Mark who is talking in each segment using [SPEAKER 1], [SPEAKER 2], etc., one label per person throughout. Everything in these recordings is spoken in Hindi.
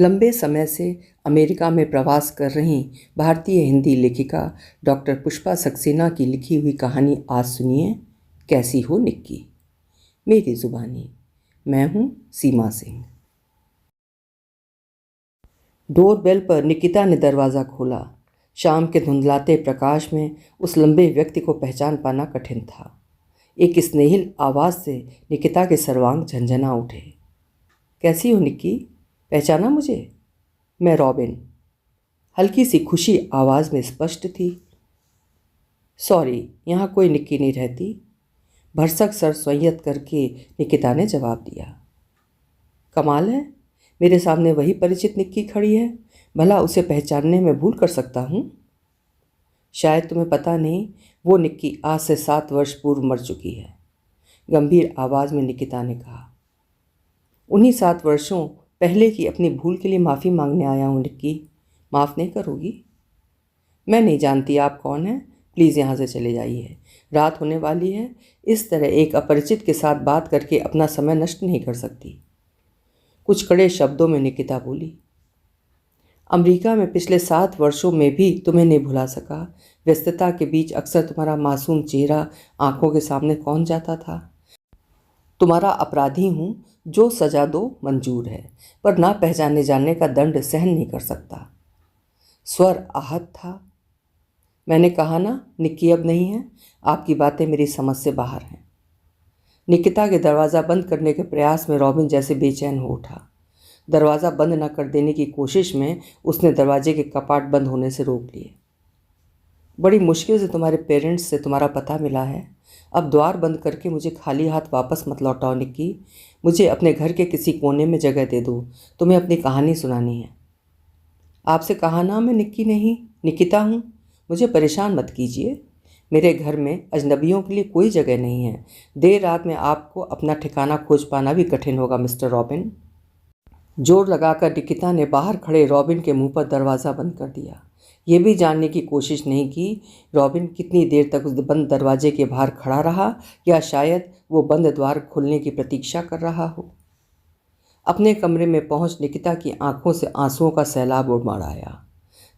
[SPEAKER 1] लंबे समय से अमेरिका में प्रवास कर रही भारतीय हिंदी लेखिका डॉक्टर पुष्पा सक्सेना की लिखी हुई कहानी आज सुनिए, कैसी हो निक्की। मेरी जुबानी। मैं हूँ सीमा सिंह। डोरबेल पर निकिता ने दरवाज़ा खोला। शाम के धुंधलाते प्रकाश में उस लंबे व्यक्ति को पहचान पाना कठिन था। एक स्नेहिल आवाज़ से निकिता के सर्वांग झंझना उठे। कैसी हो निक्की, पहचाना मुझे? मैं रॉबिन। हल्की सी खुशी आवाज़ में स्पष्ट थी। सॉरी, यहाँ कोई निक्की नहीं रहती। भरसक सर स्वयत करके निकिता ने जवाब दिया। कमाल है, मेरे सामने वही परिचित निक्की खड़ी है। भला उसे पहचानने में भूल कर सकता हूँ? शायद तुम्हें पता नहीं, वो निक्की आज से 7 वर्ष पूर्व मर चुकी है, गंभीर आवाज़ में निकिता ने कहा। उन्हीं 7 वर्षों पहले की अपनी भूल के लिए माफ़ी मांगने आया हूँ निक्की। माफ़ नहीं करोगी? मैं नहीं जानती आप कौन हैं। प्लीज़ यहाँ से चले जाइए, रात होने वाली है। इस तरह एक अपरिचित के साथ बात करके अपना समय नष्ट नहीं कर सकती। कुछ कड़े शब्दों में निकिता बोली। अमेरिका में पिछले 7 वर्षों में भी तुम्हें नहीं भुला सका। व्यस्तता के बीच अक्सर तुम्हारा मासूम चेहरा आंखों के सामने कौन जाता था। तुम्हारा अपराधी हूँ, जो सजा दो मंजूर है, पर ना पहचाने जाने का दंड सहन नहीं कर सकता। स्वर आहत था। मैंने कहा ना, निक्की अब नहीं है। आपकी बातें मेरी समझ से बाहर हैं। निकिता के दरवाज़ा बंद करने के प्रयास में रॉबिन जैसे बेचैन हो उठा। दरवाज़ा बंद न कर देने की कोशिश में उसने दरवाजे के कपाट बंद होने से रोक लिए। बड़ी मुश्किल से तुम्हारे पेरेंट्स से तुम्हारा पता मिला है। अब द्वार बंद करके मुझे खाली हाथ वापस मत लौटाओ निक्की। मुझे अपने घर के किसी कोने में जगह दे दो। तुम्हें अपनी कहानी सुनानी है। आपसे कहा ना, मैं निक्की नहीं, निकिता हूँ। मुझे परेशान मत कीजिए। मेरे घर में अजनबियों के लिए कोई जगह नहीं है। देर रात में आपको अपना ठिकाना खोज पाना भी कठिन होगा मिस्टर रॉबिन। जोर लगाकर निकिता ने बाहर खड़े रॉबिन के मुंह पर दरवाज़ा बंद कर दिया। ये भी जानने की कोशिश नहीं की रॉबिन कितनी देर तक उस बंद दरवाजे के बाहर खड़ा रहा, या शायद वो बंद द्वार खुलने की प्रतीक्षा कर रहा हो। अपने कमरे में पहुंच निकिता की आंखों से आंसुओं का सैलाब उमड़ आया।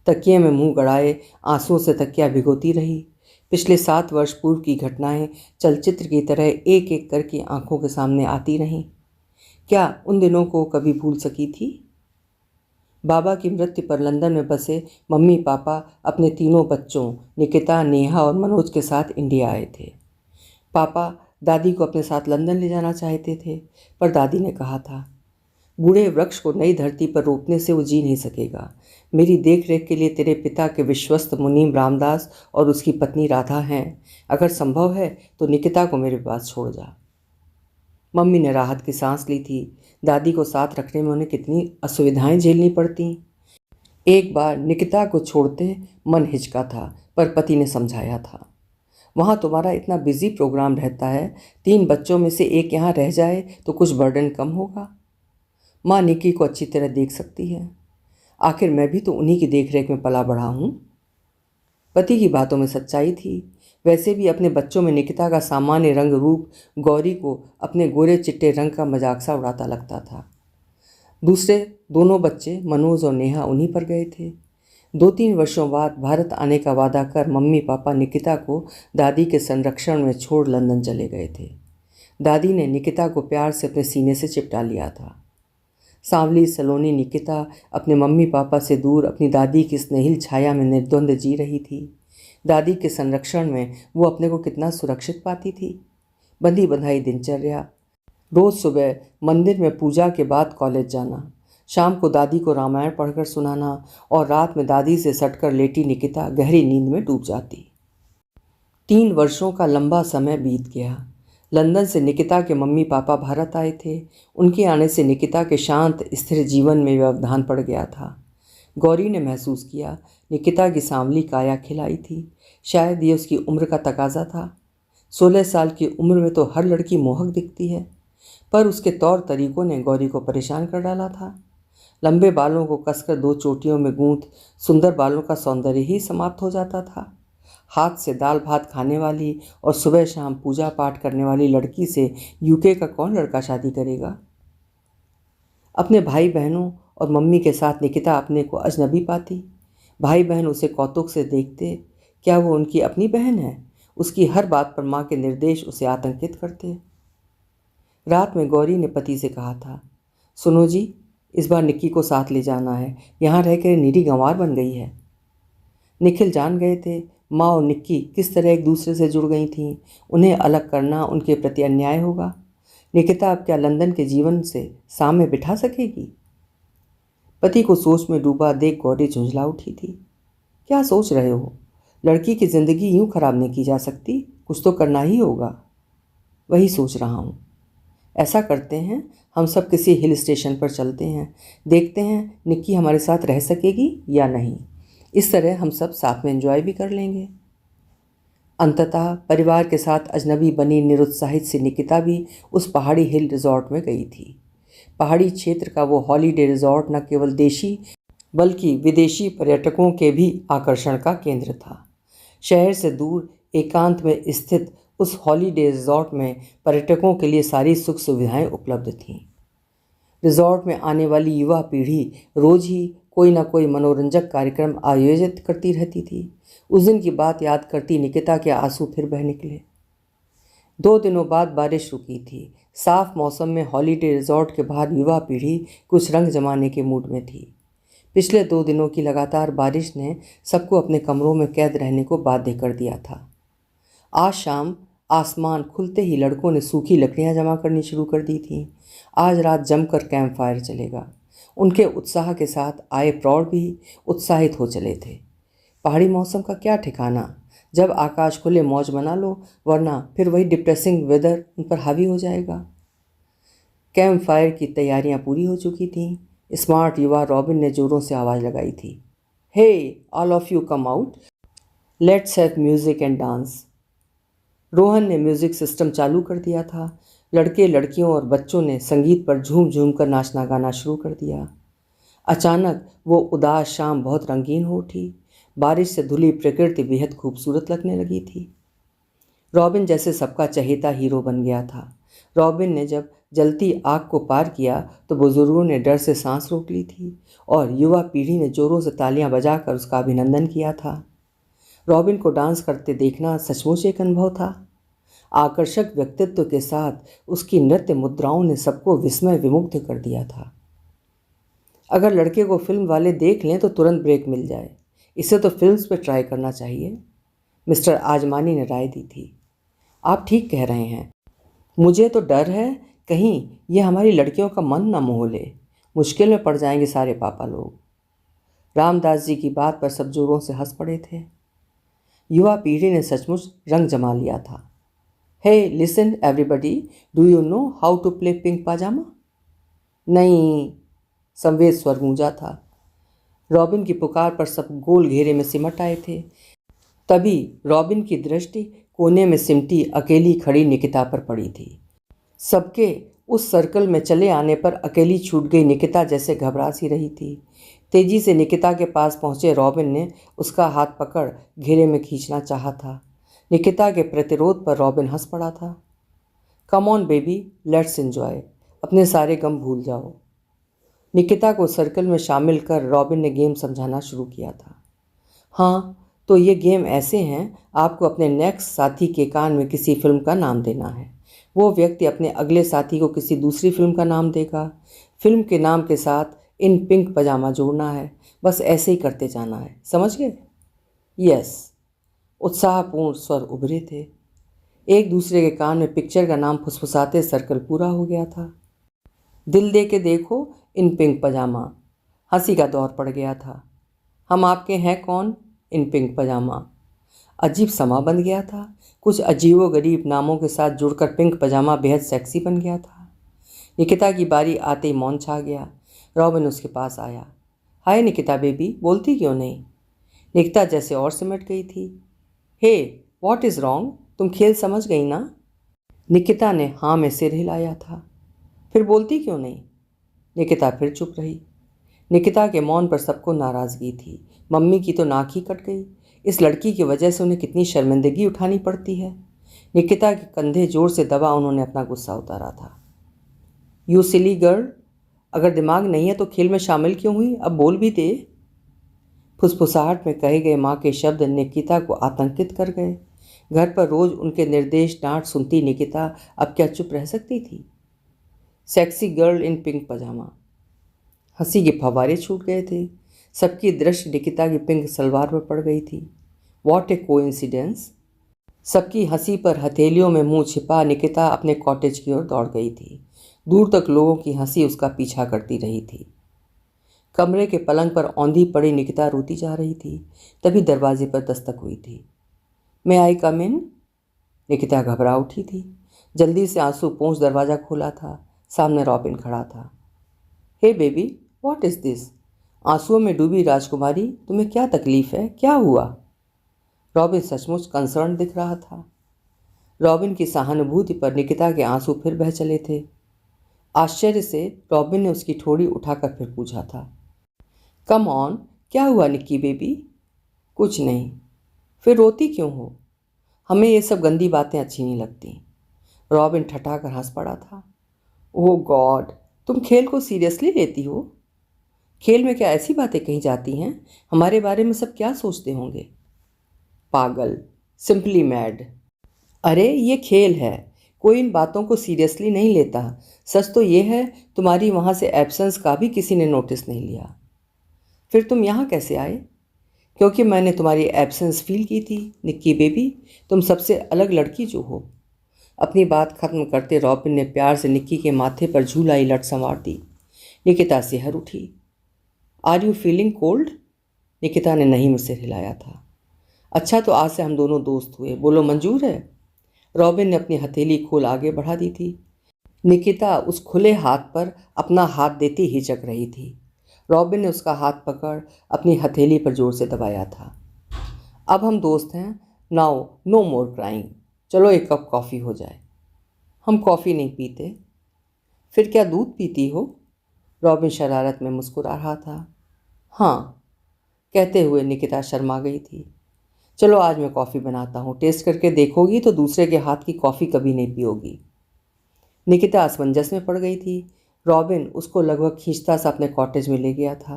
[SPEAKER 1] तकिए में मुंह गड़ाए आंसुओं से तकिया भिगोती रही। पिछले 7 वर्ष पूर्व की घटनाएं चलचित्र की तरह एक एक करके आंखों के सामने आती रहीं। क्या उन दिनों को कभी भूल सकी थी? बाबा की मृत्यु पर लंदन में बसे मम्मी पापा अपने 3 बच्चों निकिता, नेहा और मनोज के साथ इंडिया आए थे। पापा दादी को अपने साथ लंदन ले जाना चाहते थे, पर दादी ने कहा था, बूढ़े वृक्ष को नई धरती पर रोपने से वो जी नहीं सकेगा। मेरी देख रेख के लिए तेरे पिता के विश्वस्त मुनीम रामदास और उसकी पत्नी राधा हैं। अगर संभव है तो निकिता को मेरे पास छोड़ जा। मम्मी ने राहत की सांस ली थी। दादी को साथ रखने में उन्हें कितनी असुविधाएं झेलनी पड़ती। एक बार निकिता को छोड़ते मन हिचका था, पर पति ने समझाया था, वहाँ तुम्हारा इतना बिजी प्रोग्राम रहता है, 3 बच्चों में से एक यहाँ रह जाए तो कुछ बर्डन कम होगा। माँ निक्की को अच्छी तरह देख सकती है। आखिर मैं भी तो उन्हीं की देखरेख में पला बढ़ा हूँ। पति की बातों में सच्चाई थी। वैसे भी अपने बच्चों में निकिता का सामान्य रंग रूप गौरी को अपने गोरे चिट्टे रंग का मजाक सा उड़ाता लगता था। दूसरे दोनों बच्चे मनोज और नेहा उन्हीं पर गए थे। 2-3 वर्षों बाद भारत आने का वादा कर मम्मी पापा निकिता को दादी के संरक्षण में छोड़ लंदन चले गए थे। दादी ने निकिता को प्यार से अपने सीने से चिपटा लिया था। सांवली सलोनी निकिता अपने मम्मी पापा से दूर अपनी दादी की स्नेहिल छाया में निर्द्वंद जी रही थी। दादी के संरक्षण में वो अपने को कितना सुरक्षित पाती थी। बंधी बंधाई दिनचर्या, रोज़ सुबह मंदिर में पूजा के बाद कॉलेज जाना, शाम को दादी को रामायण पढ़कर सुनाना और रात में दादी से सटकर लेटी निकिता गहरी नींद में डूब जाती। 3 वर्षों का लंबा समय बीत गया। लंदन से निकिता के मम्मी पापा भारत आए थे। उनके आने से निकिता के शांत स्थिर जीवन में व्यवधान पड़ गया था। गौरी ने महसूस किया निकिता की सांवली काया खिलाई थी। शायद ये उसकी उम्र का तकाजा था। 16 साल की उम्र में तो हर लड़की मोहक दिखती है, पर उसके तौर तरीकों ने गौरी को परेशान कर डाला था। लंबे बालों को कसकर 2 चोटियों में गूंथ सुंदर बालों का सौंदर्य ही समाप्त हो जाता था। हाथ से दाल भात खाने वाली और सुबह शाम पूजा पाठ करने वाली लड़की से यूके का कौन लड़का शादी करेगा? अपने भाई बहनों और मम्मी के साथ निकिता अपने को अजनबी पाती। भाई बहन उसे कौतुक से देखते। क्या वो उनकी अपनी बहन है? उसकी हर बात पर माँ के निर्देश उसे आतंकित करते। रात में गौरी ने पति से कहा था, सुनो जी, इस बार निक्की को साथ ले जाना है, यहाँ रहकर निरी गंवार बन गई है। निखिल जान गए थे माँ और निक्की किस तरह एक दूसरे से जुड़ गई थीं। उन्हें अलग करना उनके प्रति अन्याय होगा। निकिता अब क्या लंदन के जीवन से सामने बिठा सकेगी? पति को सोच में डूबा देख गौरी झुंझला उठी थी। क्या सोच रहे हो? लड़की की जिंदगी यूं खराब नहीं की जा सकती, कुछ तो करना ही होगा। वही सोच रहा हूँ। ऐसा करते हैं, हम सब किसी हिल स्टेशन पर चलते हैं, देखते हैं निक्की हमारे साथ रह सकेगी या नहीं। इस तरह हम सब साथ में एंजॉय भी कर लेंगे। अंततः परिवार के साथ अजनबी बनी निरुत्साहित सी निकिता भी उस पहाड़ी हिल रिजॉर्ट में गई थी। पहाड़ी क्षेत्र का वो हॉलीडे रिजॉर्ट न केवल देशी बल्कि विदेशी पर्यटकों के भी आकर्षण का केंद्र था। शहर से दूर एकांत में स्थित उस हॉलीडे रिजॉर्ट में पर्यटकों के लिए सारी सुख सुविधाएं उपलब्ध थीं। रिजॉर्ट में आने वाली युवा पीढ़ी रोज ही कोई ना कोई मनोरंजक कार्यक्रम आयोजित करती रहती थी। उस दिन की बात याद करती निकिता के आंसू फिर बह निकले। 2 दिनों बाद बारिश रुकी थी। साफ मौसम में हॉलीडे रिजॉर्ट के बाहर युवा पीढ़ी कुछ रंग जमाने के मूड में थी। पिछले 2 दिनों की लगातार बारिश ने सबको अपने कमरों में कैद रहने को बाध्य कर दिया था। आज शाम आसमान खुलते ही लड़कों ने सूखी लकड़ियां जमा करनी शुरू कर दी थीं। आज रात जमकर कैंप फायर चलेगा। उनके उत्साह के साथ आए प्रौढ़ भी उत्साहित हो चले थे। पहाड़ी मौसम का क्या ठिकाना, जब आकाश खुले मौज मना लो, वरना फिर वही डिप्रेसिंग वेदर उन पर हावी हो जाएगा। कैंप फायर की तैयारियां पूरी हो चुकी थीं। स्मार्ट युवा रॉबिन ने जोरों से आवाज़ लगाई थी, hey all of you come out, let's have music and dance. Rohan ने म्यूजिक सिस्टम चालू कर दिया था। लड़के लड़कियों और बच्चों ने संगीत पर झूम झूम कर नाचना गाना शुरू कर दिया। अचानक वो उदास शाम बहुत रंगीन हो उठी। बारिश से धुली प्रकृति बेहद खूबसूरत लगने लगी थी। रॉबिन जैसे सबका चहेता हीरो बन गया था। रॉबिन ने जब जलती आग को पार किया तो बुजुर्गों ने डर से सांस रोक ली थी और युवा पीढ़ी ने जोरों से तालियां बजाकर उसका अभिनंदन किया था। रॉबिन को डांस करते देखना सचमुच एक अनुभव था। आकर्षक व्यक्तित्व के साथ उसकी नृत्य मुद्राओं ने सबको विस्मय विमुग्ध कर दिया था। अगर लड़के को फिल्म वाले देख लें तो तुरंत ब्रेक मिल जाए। इसे तो फिल्म्स पे ट्राई करना चाहिए, मिस्टर आजमानी ने राय दी थी। आप ठीक कह रहे हैं। मुझे तो डर है कहीं ये हमारी लड़कियों का मन ना मोह ले। मुश्किल में पड़ जाएंगे सारे पापा लोग। रामदास जी की बात पर सब जोरों से हंस पड़े थे। युवा पीढ़ी ने सचमुच रंग जमा लिया था। Hey listen everybody, do you know how to play pink pyjama? नहीं, संवेद स्वर गूंजा था। रॉबिन की पुकार पर सब गोल घेरे में सिमट आए थे। तभी रॉबिन की दृष्टि कोने में सिमटी अकेली खड़ी निकिता पर पड़ी थी। सबके उस सर्कल में चले आने पर अकेली छूट गई निकिता जैसे घबरा सी रही थी। तेजी से निकिता के पास पहुंचे रॉबिन ने उसका हाथ पकड़ घेरे में खींचना चाहा था। निकिता के प्रतिरोध पर रॉबिन हंस पड़ा था। Come on baby, let's enjoy, अपने सारे गम भूल जाओ। निकिता को सर्कल में शामिल कर रॉबिन ने गेम समझाना शुरू किया था। हाँ, तो ये गेम ऐसे हैं, आपको अपने नेक्स्ट साथी के कान में किसी फिल्म का नाम देना है। वो व्यक्ति अपने अगले साथी को किसी दूसरी फिल्म का नाम देगा। फिल्म के नाम के साथ इन पिंक पजामा जोड़ना है। बस ऐसे ही करते जाना है, समझ गए? यस, उत्साहपूर्ण स्वर उभरे थे। एक दूसरे के कान में पिक्चर का नाम फुसफुसाते सर्कल पूरा हो गया था। दिल दे के देखो इन पिंक पजामा। हंसी का दौर पड़ गया था। हम आपके हैं कौन? इन पिंक पजामा। अजीब समा बन गया था। कुछ अजीबो गरीब नामों के साथ जुड़कर पिंक पजामा बेहद सेक्सी बन गया था। निकिता की बारी आते ही मौन छा गया। रॉबिन उसके पास आया। हाय निकिता बेबी, बोलती क्यों नहीं? निकिता जैसे और सिमट गई थी। हे व्हाट इज़ रॉन्ग, तुम खेल समझ गई ना? निकिता ने हाँ में सिर हिलाया था। फिर बोलती क्यों नहीं? निकिता फिर चुप रही। निकिता के मौन पर सबको नाराज़गी थी। मम्मी की तो नाक ही कट गई। इस लड़की की वजह से उन्हें कितनी शर्मिंदगी उठानी पड़ती है। निकिता के कंधे जोर से दबा उन्होंने अपना गुस्सा उतारा था। यू सिली गर्ल, अगर दिमाग नहीं है तो खेल में शामिल क्यों हुई? अब बोल भी दे। फुसफुसाहट में कहे गए माँ के शब्द निकिता को आतंकित कर गए। घर पर रोज उनके निर्देश डांट सुनती निकिता अब क्या चुप रह सकती थी? सेक्सी गर्ल इन पिंक पजामा। हंसी के फव्वारे छूट गए थे। सबकी दृष्टि निकिता की पिंक सलवार पर पड़ गई थी। What A coincidence. सबकी हंसी पर हथेलियों में मुंह छिपा निकिता अपने कॉटेज की ओर दौड़ गई थी। दूर तक लोगों की हंसी उसका पीछा करती रही थी। कमरे के पलंग पर औंधी पड़ी निकिता रोती जा रही थी। तभी दरवाजे पर दस्तक हुई थी। मैं आई कम इन? निकिता घबरा उठी थी। जल्दी से आंसू पोंछ दरवाज़ा खोला था। सामने रॉबिन खड़ा था। हे बेबी, व्हाट इज़ दिस? आंसुओं में डूबी राजकुमारी, तुम्हें क्या तकलीफ है? क्या हुआ? रॉबिन सचमुच कंसर्न दिख रहा था। रॉबिन की सहानुभूति पर निकिता के आंसू फिर बह चले थे। आश्चर्य से रॉबिन ने उसकी ठोड़ी उठाकर फिर पूछा था, कम ऑन, क्या हुआ निक्की बेबी? कुछ नहीं। फिर रोती क्यों हो? हमें ये सब गंदी बातें अच्छी नहीं लगती। रॉबिन ठठाकर हंस पड़ा था। ओह गॉड, तुम खेल को सीरियसली लेती हो? खेल में क्या ऐसी बातें कही जाती हैं? हमारे बारे में सब क्या सोचते होंगे? पागल, सिंपली मैड। अरे ये खेल है, कोई इन बातों को सीरियसली नहीं लेता। सच तो ये है, तुम्हारी वहाँ से एब्सेंस का भी किसी ने नोटिस नहीं लिया। फिर तुम यहाँ कैसे आए? क्योंकि मैंने तुम्हारी एब्सेंस फील की थी निक्की बेबी। तुम सबसे अलग लड़की जो हो। अपनी बात खत्म करते रॉबिन ने प्यार से निक्की के माथे पर झूलाई लट संवार दी। निकिता सिहर उठी। Are you feeling cold? Nikita ने नहीं में सिर हिलाया था। अच्छा, तो आज से हम दोनों दोस्त हुए, बोलो मंजूर है? रॉबिन ने अपनी हथेली खोल आगे बढ़ा दी थी। निकिता उस खुले हाथ पर अपना हाथ देती हिचक रही थी। रॉबिन ने उसका हाथ पकड़ अपनी हथेली पर जोर से दबाया था। अब हम दोस्त हैं। नाउ नो मोर क्राइंग। चलो एक कप कॉफ़ी हो जाए। हम कॉफ़ी नहीं पीते। फिर क्या दूध पीती हो? रॉबिन शरारत में मुस्कुरा रहा था। हाँ, कहते हुए निकिता शर्मा गई थी। चलो आज मैं कॉफ़ी बनाता हूँ, टेस्ट करके देखोगी तो दूसरे के हाथ की कॉफ़ी कभी नहीं पियोगी। निकिता असमंजस में पड़ गई थी। रॉबिन उसको लगभग खींचता सा अपने कॉटेज में ले गया था।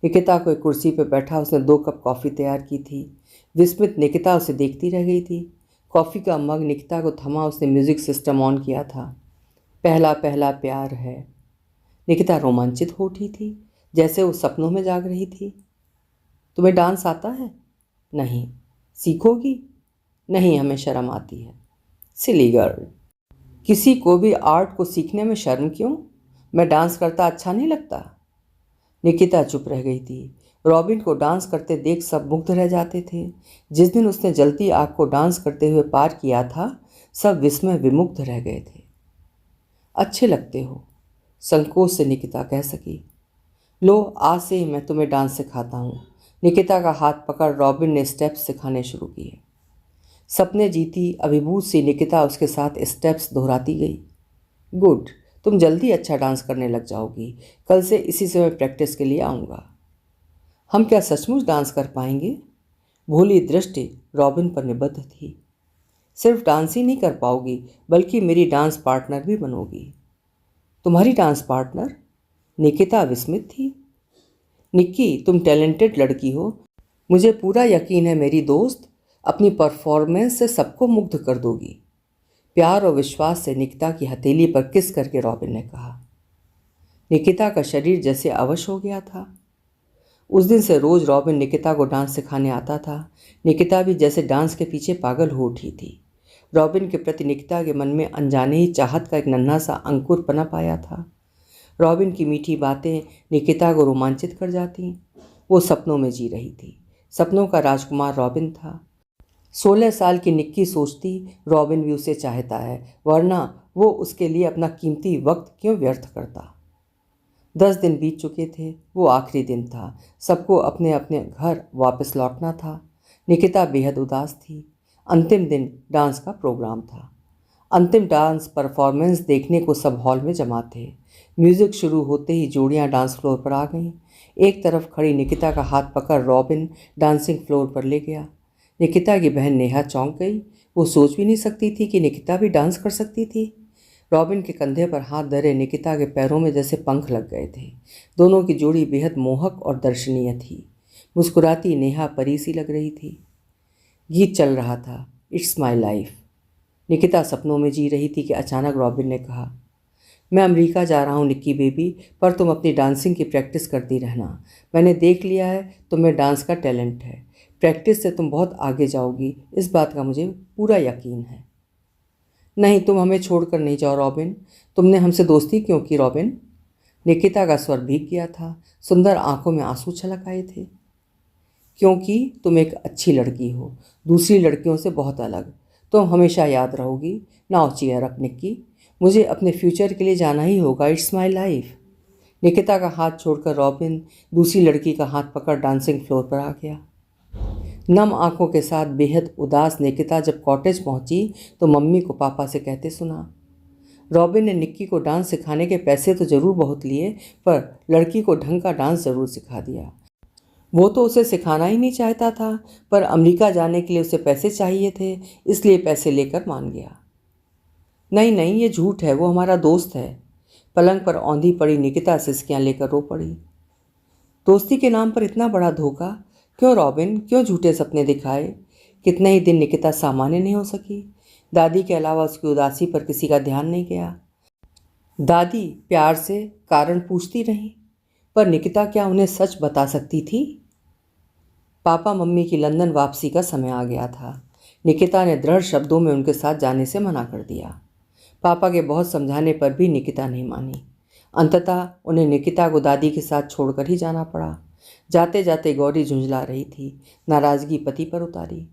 [SPEAKER 1] निकिता को एक कुर्सी पर बैठा उसने 2 कप कॉफ़ी तैयार की थी। विस्मित निकिता उसे देखती रह गई थी। कॉफ़ी का मग निकिता को थमा उसने म्यूज़िक सिस्टम ऑन किया था। पहला पहला प्यार है। निकिता रोमांचित हो उठी थी, जैसे वो सपनों में जाग रही थी। तुम्हें डांस आता है? नहीं। सीखोगी? नहीं, हमें शर्म आती है। Silly girl. किसी को भी आर्ट को सीखने में शर्म क्यों? मैं डांस करता अच्छा नहीं लगता? निकिता चुप रह गई थी। रॉबिन को डांस करते देख सब मुग्ध रह जाते थे। जिस दिन उसने जलती आग को डांस करते हुए पार किया था, सब विस्मय विमुग्ध रह गए थे। अच्छे लगते हो, संकोच से निकिता कह सकी। लो, आज से ही मैं तुम्हें डांस सिखाता हूँ। निकिता का हाथ पकड़ रॉबिन ने स्टेप्स सिखाने शुरू किए। सपने जीती अभिभूत सी निकिता उसके साथ स्टेप्स दोहराती गई। गुड, तुम जल्दी अच्छा डांस करने लग जाओगी। कल से इसी समय प्रैक्टिस के लिए आऊँगा। हम क्या सचमुच डांस कर पाएंगे? भोली दृष्टि रॉबिन पर निबद्ध थी। सिर्फ डांस ही नहीं कर पाओगी, बल्कि मेरी डांस पार्टनर भी बनोगी। तुम्हारी डांस पार्टनर? निकिता विस्मित थी। निक्की, तुम टैलेंटेड लड़की हो। मुझे पूरा यकीन है मेरी दोस्त, अपनी परफॉर्मेंस से सबको मुग्ध कर दोगी। प्यार और विश्वास से निकिता की हथेली पर किस करके रॉबिन ने कहा। निकिता का शरीर जैसे अवश हो गया था। उस दिन से रोज रॉबिन निकिता को डांस सिखाने आता था। निकिता भी जैसे डांस के पीछे पागल हो उठी थी। रॉबिन के प्रति निकिता के मन में अनजाने ही चाहत का एक नन्हा सा अंकुर पनप आया था। रॉबिन की मीठी बातें निकिता को रोमांचित कर जाती। वो सपनों में जी रही थी। सपनों का राजकुमार रॉबिन था। 16 साल की निक्की सोचती रॉबिन भी उसे चाहता है, वरना वो उसके लिए अपना कीमती वक्त क्यों व्यर्थ करता। 10 दिन बीत चुके थे। वो आखिरी दिन था। सबको अपने अपने घर वापस लौटना था। निकिता बेहद उदास थी। अंतिम दिन डांस का प्रोग्राम था। अंतिम डांस परफॉर्मेंस देखने को सब हॉल में जमा थे। म्यूज़िक शुरू होते ही जोड़ियां डांस फ्लोर पर आ गईं। एक तरफ खड़ी निकिता का हाथ पकड़ रॉबिन डांसिंग फ्लोर पर ले गया। निकिता की बहन नेहा चौंक गई। वो सोच भी नहीं सकती थी कि निकिता भी डांस कर सकती थी। रॉबिन के कंधे पर हाथ धरे निकिता के पैरों में जैसे पंख लग गए थे। दोनों की जोड़ी बेहद मोहक और दर्शनीय थी। मुस्कुराती नेहा परी सी लग रही थी। गीत चल रहा था, इट्स माई लाइफ। निकिता सपनों में जी रही थी कि अचानक रॉबिन ने कहा, मैं अमेरिका जा रहा हूँ निक्की बेबी, पर तुम अपनी डांसिंग की प्रैक्टिस करती रहना। मैंने देख लिया है तुम्हें डांस का टैलेंट है। प्रैक्टिस से तुम बहुत आगे जाओगी, इस बात का मुझे पूरा यकीन है। नहीं, तुम हमें छोड़कर नहीं जाओ रॉबिन। तुमने हमसे दोस्ती क्यों की रॉबिन? निकिता का स्वर भीग गया था, सुंदर आंखों में आंसू छलक आए थे। क्योंकि तुम एक अच्छी लड़की हो, दूसरी लड़कियों से बहुत अलग। तुम हमेशा याद रहोगी। नाउ चीयर अप निक्की, मुझे अपने फ्यूचर के लिए जाना ही होगा। It's my life. निकिता का हाथ छोड़कर रॉबिन दूसरी लड़की का हाथ पकड़ डांसिंग फ्लोर पर आ गया। नम आंखों के साथ बेहद उदास निकिता जब कॉटेज पहुंची तो मम्मी को पापा से कहते सुना, रॉबिन ने निक्की को डांस सिखाने के पैसे तो ज़रूर बहुत लिए, पर लड़की को ढंग का डांस ज़रूर सिखा दिया। वो तो उसे सिखाना ही नहीं चाहता था, पर अमेरिका जाने के लिए उसे पैसे चाहिए थे, इसलिए पैसे लेकर मान गया। नहीं नहीं, ये झूठ है, वो हमारा दोस्त है। पलंग पर औंधी पड़ी निकिता सिसकियां लेकर रो पड़ी। दोस्ती के नाम पर इतना बड़ा धोखा क्यों रॉबिन? क्यों झूठे सपने दिखाए? कितने ही दिन निकिता सामान्य नहीं हो सकी। दादी के अलावा उसकी उदासी पर किसी का ध्यान नहीं गया। दादी प्यार से कारण पूछती रही, पर निकिता क्या उन्हें सच बता सकती थी? पापा मम्मी की लंदन वापसी का समय आ गया था। निकिता ने दृढ़ शब्दों में उनके साथ जाने से मना कर दिया। पापा के बहुत समझाने पर भी निकिता नहीं मानी। अंततः उन्हें निकिता को दादी के साथ छोड़कर ही जाना पड़ा। जाते जाते गौरी झुंझला रही थी, नाराज़गी पति पर उतारी।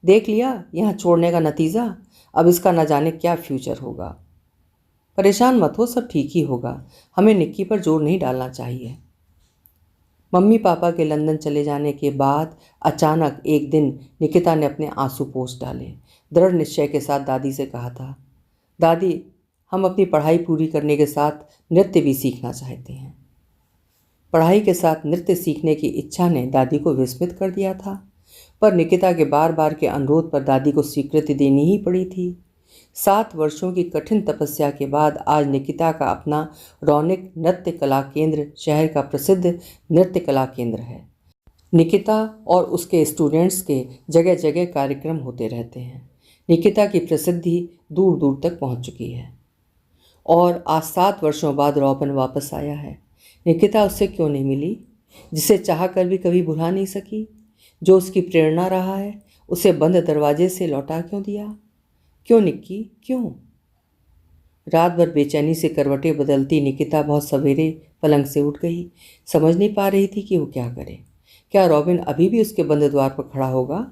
[SPEAKER 1] देख लिया यहाँ छोड़ने का नतीजा, अब इसका न जाने क्या फ्यूचर होगा। परेशान मत हो, सब ठीक ही होगा। हमें निक्की पर जोर नहीं डालना चाहिए। मम्मी पापा के लंदन चले जाने के बाद अचानक एक दिन निकिता ने अपने आंसू पोंछ डाले। दृढ़ निश्चय के साथ दादी से कहा था, दादी हम अपनी पढ़ाई पूरी करने के साथ नृत्य भी सीखना चाहते हैं। पढ़ाई के साथ नृत्य सीखने की इच्छा ने दादी को विस्मित कर दिया था, पर निकिता के बार बार के अनुरोध पर दादी को स्वीकृति देनी ही पड़ी थी। 7 वर्षों की कठिन तपस्या के बाद आज निकिता का अपना रौनक नृत्य कला केंद्र शहर का प्रसिद्ध नृत्य कला केंद्र है। निकिता और उसके स्टूडेंट्स के जगह जगह कार्यक्रम होते रहते हैं। निकिता की प्रसिद्धि दूर दूर तक पहुंच चुकी है और आज 7 वर्षों बाद रॉबिन वापस आया है। निकिता उससे क्यों नहीं मिली, जिसे चाह कर भी कभी भुला नहीं सकी, जो उसकी प्रेरणा रहा है, उसे बंद दरवाजे से लौटा क्यों दिया? क्यों निक्की, क्यों? रात भर बेचैनी से करवटें बदलती निकिता बहुत सवेरे पलंग से उठ गई। समझ नहीं पा रही थी कि वो क्या करे। क्या रॉबिन अभी भी उसके बंद द्वार पर खड़ा होगा?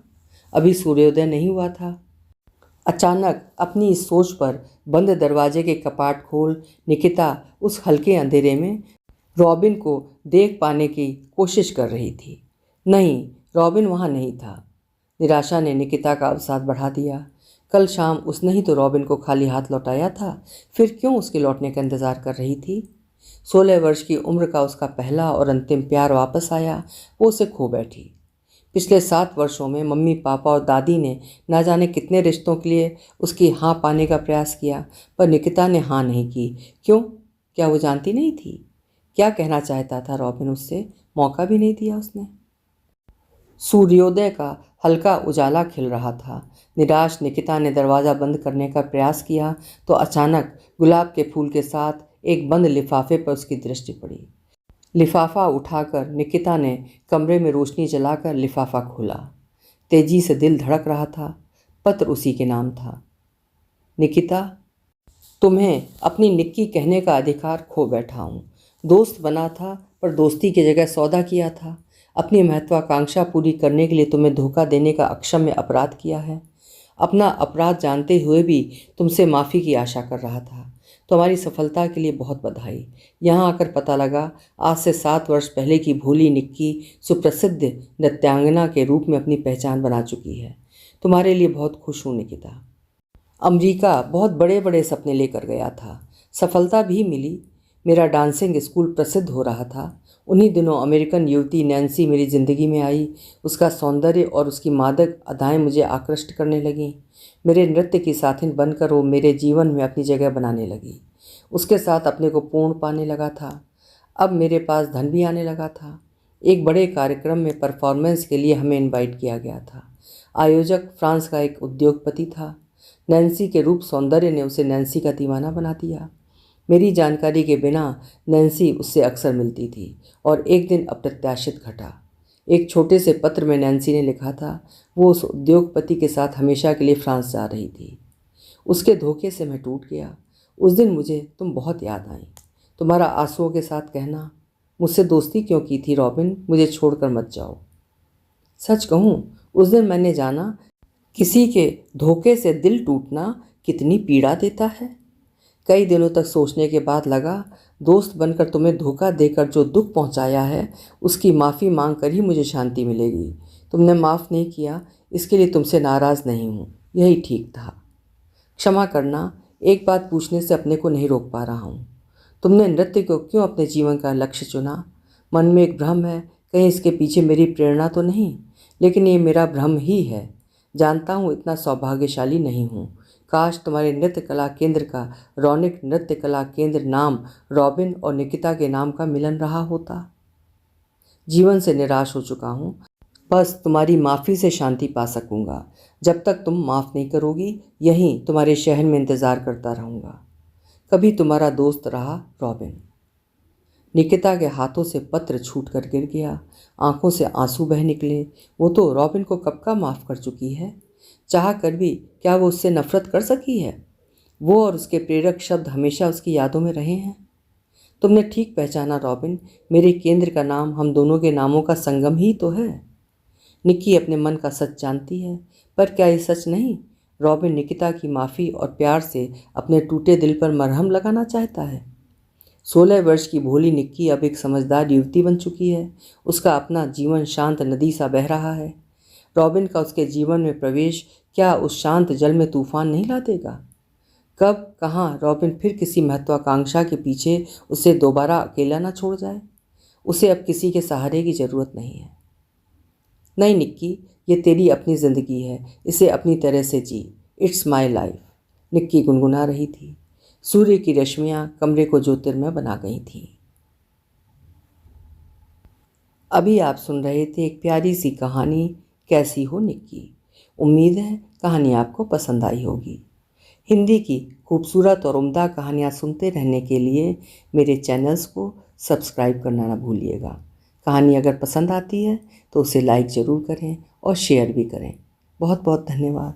[SPEAKER 1] अभी सूर्योदय नहीं हुआ था। अचानक अपनी इस सोच पर बंद दरवाजे के कपाट खोल निकिता उस हल्के अंधेरे में रॉबिन को देख पाने की कोशिश कर रही थी। नहीं, रॉबिन वहाँ नहीं था। निराशा ने निकिता का अवसाद बढ़ा दिया। कल शाम उसने ही तो रॉबिन को खाली हाथ लौटाया था, फिर क्यों उसके लौटने का इंतज़ार कर रही थी? 16 वर्ष की उम्र का उसका पहला और अंतिम प्यार वापस आया, वो उसे खो बैठी। पिछले 7 वर्षों में मम्मी पापा और दादी ने ना जाने कितने रिश्तों के लिए उसकी हाँ पाने का प्रयास किया, पर निकिता ने हाँ नहीं की। क्यों? क्या वो जानती नहीं थी क्या कहना चाहता था रॉबिन उससे? मौका भी नहीं दिया उसने। सूर्योदय का हल्का उजाला खिल रहा था। निराश निकिता ने दरवाज़ा बंद करने का प्रयास किया तो अचानक गुलाब के फूल के साथ एक बंद लिफाफे पर उसकी दृष्टि पड़ी। लिफाफा उठाकर निकिता ने कमरे में रोशनी जलाकर लिफाफा खोला। तेजी से दिल धड़क रहा था। पत्र उसी के नाम था। निकिता, तुम्हें अपनी निक्की कहने का अधिकार खो बैठा हूँ। दोस्त बना था, पर दोस्ती की जगह सौदा किया था। अपनी महत्वाकांक्षा पूरी करने के लिए तुम्हें धोखा देने का अक्षम्य अपराध किया है। अपना अपराध जानते हुए भी तुमसे माफ़ी की आशा कर रहा था। तुम्हारी सफलता के लिए बहुत बधाई। यहाँ आकर पता लगा आज से 7 वर्ष पहले की भोली निक्की सुप्रसिद्ध नृत्यांगना के रूप में अपनी पहचान बना चुकी है। तुम्हारे लिए बहुत खुश हूँ निकिता। अमेरिका बहुत बड़े बड़े सपने लेकर गया था, सफलता भी मिली। मेरा डांसिंग स्कूल प्रसिद्ध हो रहा था, उन्हीं दिनों अमेरिकन युवती नैन्सी मेरी ज़िंदगी में आई। उसका सौंदर्य और उसकी मादक अदाएं मुझे आकृष्ट करने लगीं। मेरे नृत्य की साथिन बनकर वो मेरे जीवन में अपनी जगह बनाने लगी। उसके साथ अपने को पूर्ण पाने लगा था। अब मेरे पास धन भी आने लगा था। एक बड़े कार्यक्रम में परफॉर्मेंस के लिए हमें इनवाइट किया गया था। आयोजक फ्रांस का एक उद्योगपति था। नैन्सी के रूप सौंदर्य ने उसे नैन्सी का दीवाना बना दिया। मेरी जानकारी के बिना नैन्सी उससे अक्सर मिलती थी और एक दिन अप्रत्याशित घटा। एक छोटे से पत्र में नैन्सी ने लिखा था वो उस उद्योगपति के साथ हमेशा के लिए फ्रांस जा रही थी। उसके धोखे से मैं टूट गया। उस दिन मुझे तुम बहुत याद आई। तुम्हारा आंसुओं के साथ कहना, मुझसे दोस्ती क्यों की थी रॉबिन, मुझे छोड़कर मत जाओ। सच कहूँ, उस दिन मैंने जाना किसी के धोखे से दिल टूटना कितनी पीड़ा देता है। कई दिनों तक सोचने के बाद लगा दोस्त बनकर तुम्हें धोखा देकर जो दुख पहुंचाया है उसकी माफ़ी मांग कर ही मुझे शांति मिलेगी। तुमने माफ़ नहीं किया, इसके लिए तुमसे नाराज़ नहीं हूँ, यही ठीक था। क्षमा करना, एक बात पूछने से अपने को नहीं रोक पा रहा हूँ। तुमने नृत्य को क्यों अपने जीवन का लक्ष्य चुना? मन में एक भ्रम है, कहीं इसके पीछे मेरी प्रेरणा तो नहीं, लेकिन ये मेरा भ्रम ही है। जानता हूँ इतना सौभाग्यशाली नहीं हूँ। काश तुम्हारे नृत्य कला केंद्र का रौनिक नृत्य कला केंद्र नाम रॉबिन और निकिता के नाम का मिलन रहा होता। जीवन से निराश हो चुका हूँ, बस तुम्हारी माफ़ी से शांति पा सकूँगा। जब तक तुम माफ़ नहीं करोगी यहीं तुम्हारे शहर में इंतज़ार करता रहूँगा। कभी तुम्हारा दोस्त रहा, रॉबिन। निकिता के हाथों से पत्र छूट कर गिर गया। आंखों से आंसू बह निकले। वो तो रॉबिन को कब का माफ़ कर चुकी है। चाह कर भी क्या वो उससे नफरत कर सकी है? वो और उसके प्रेरक शब्द हमेशा उसकी यादों में रहे हैं। तुमने ठीक पहचाना रॉबिन, मेरे केंद्र का नाम हम दोनों के नामों का संगम ही तो है। निक्की अपने मन का सच जानती है, पर क्या ये सच नहीं? रॉबिन निकिता की माफ़ी और प्यार से अपने टूटे दिल पर मरहम लगाना चाहता है। 16 वर्ष की भोली निक्की अब एक समझदार युवती बन चुकी है। उसका अपना जीवन शांत नदी सा बह रहा है। रॉबिन का उसके जीवन में प्रवेश क्या उस शांत जल में तूफान नहीं ला देगा? कब कहाँ रॉबिन फिर किसी महत्वाकांक्षा के पीछे उसे दोबारा अकेला ना छोड़ जाए। उसे अब किसी के सहारे की ज़रूरत नहीं है। नहीं निक्की, ये तेरी अपनी ज़िंदगी है, इसे अपनी तरह से जी। इट्स माई लाइफ, निक्की गुनगुना रही थी। सूर्य की रश्मियाँ कमरे को ज्योतिर्मय बना गई थीं। अभी आप सुन रहे थे एक प्यारी सी कहानी, कैसी हो निक्की। उम्मीद है कहानी आपको पसंद आई होगी। हिंदी की खूबसूरत और उम्दा कहानियाँ सुनते रहने के लिए मेरे चैनल्स को सब्सक्राइब करना ना भूलिएगा। कहानी अगर पसंद आती है तो उसे लाइक ज़रूर करें और शेयर भी करें। बहुत बहुत धन्यवाद।